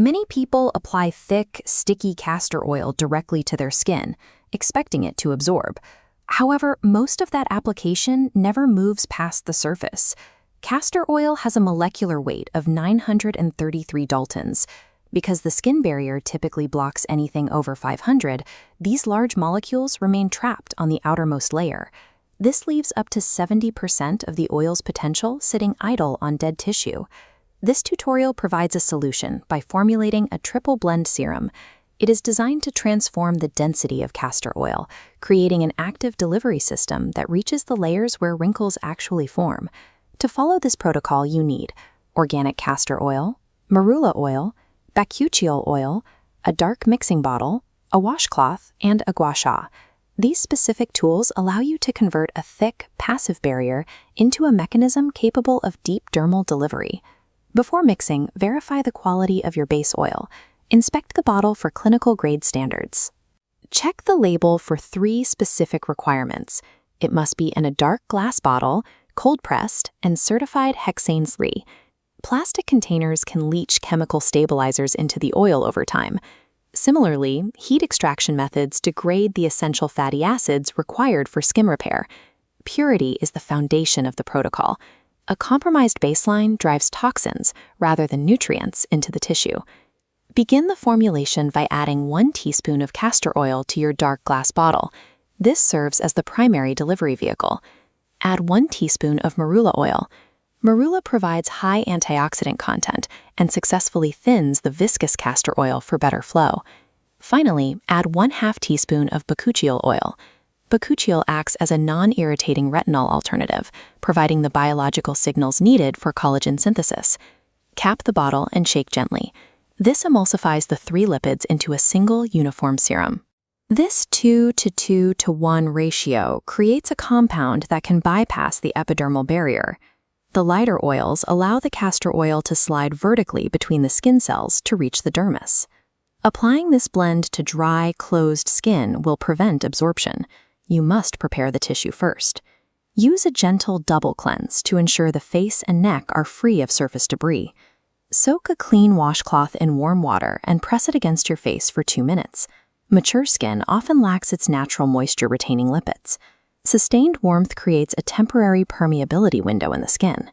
Many people apply thick, sticky castor oil directly to their skin, expecting it to absorb. However, most of that application never moves past the surface. Castor oil has a molecular weight of 933 daltons. Because the skin barrier typically blocks anything over 500, these large molecules remain trapped on the outermost layer. This leaves up to 70% of the oil's potential sitting idle on dead tissue. This tutorial provides a solution by formulating a triple blend serum. It is designed to transform the density of castor oil, creating an active delivery system that reaches the layers where wrinkles actually form. To follow this protocol, you need organic castor oil, marula oil, bakuchiol oil, a dark mixing bottle, a washcloth, and a gua sha. These specific tools allow you to convert a thick, passive barrier into a mechanism capable of deep dermal delivery. Before mixing, verify the quality of your base oil. Inspect the bottle for clinical grade standards. Check the label for 3 specific requirements. It must be in a dark glass bottle, cold-pressed, and certified hexane-free. Plastic containers can leach chemical stabilizers into the oil over time. Similarly, heat extraction methods degrade the essential fatty acids required for skin repair. Purity is the foundation of the protocol. A compromised baseline drives toxins rather than nutrients into the tissue. Begin the formulation by adding 1 teaspoon of castor oil to your dark glass bottle. This serves as the primary delivery vehicle. Add 1 teaspoon of marula oil. Marula provides high antioxidant content and successfully thins the viscous castor oil for better flow. Finally, add 1/2 teaspoon of bakuchiol oil. Bakuchiol acts as a non-irritating retinol alternative, providing the biological signals needed for collagen synthesis. Cap the bottle and shake gently. This emulsifies the 3 lipids into a single uniform serum. This 2:2:1 ratio creates a compound that can bypass the epidermal barrier. The lighter oils allow the castor oil to slide vertically between the skin cells to reach the dermis. Applying this blend to dry, closed skin will prevent absorption. You must prepare the tissue first. Use a gentle double cleanse to ensure the face and neck are free of surface debris. Soak a clean washcloth in warm water and press it against your face for 2 minutes. Mature skin often lacks its natural moisture-retaining lipids. Sustained warmth creates a temporary permeability window in the skin.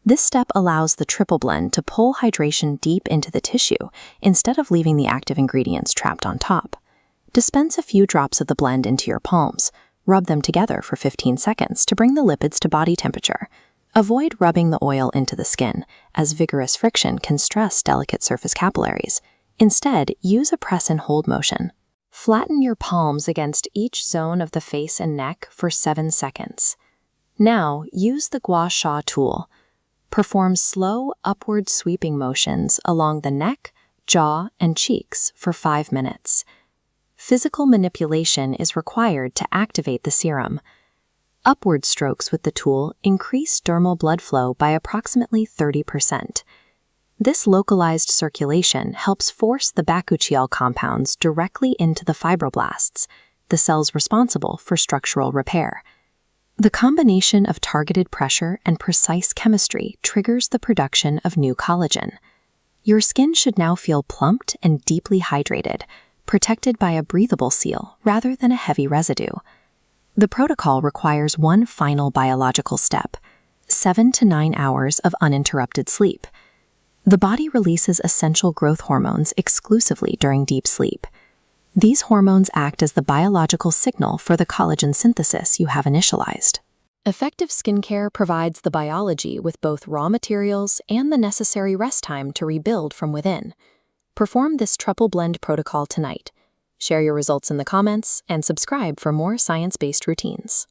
This step allows the triple blend to pull hydration deep into the tissue instead of leaving the active ingredients trapped on top. Dispense a few drops of the blend into your palms. Rub them together for 15 seconds to bring the lipids to body temperature. Avoid rubbing the oil into the skin, as vigorous friction can stress delicate surface capillaries. Instead, use a press and hold motion. Flatten your palms against each zone of the face and neck for 7 seconds. Now, use the gua sha tool. Perform slow, upward sweeping motions along the neck, jaw, and cheeks for 5 minutes. Physical manipulation is required to activate the serum. Upward strokes with the tool increase dermal blood flow by approximately 30%. This localized circulation helps force the bakuchiol compounds directly into the fibroblasts, the cells responsible for structural repair. The combination of targeted pressure and precise chemistry triggers the production of new collagen. Your skin should now feel plumped and deeply hydrated, protected by a breathable seal rather than a heavy residue. The protocol requires one final biological step: 7 to 9 hours of uninterrupted sleep. The body releases essential growth hormones exclusively during deep sleep. These hormones act as the biological signal for the collagen synthesis you have initialized. Effective skincare provides the biology with both raw materials and the necessary rest time to rebuild from within. Perform this triple blend protocol tonight. Share your results in the comments and subscribe for more science-based routines.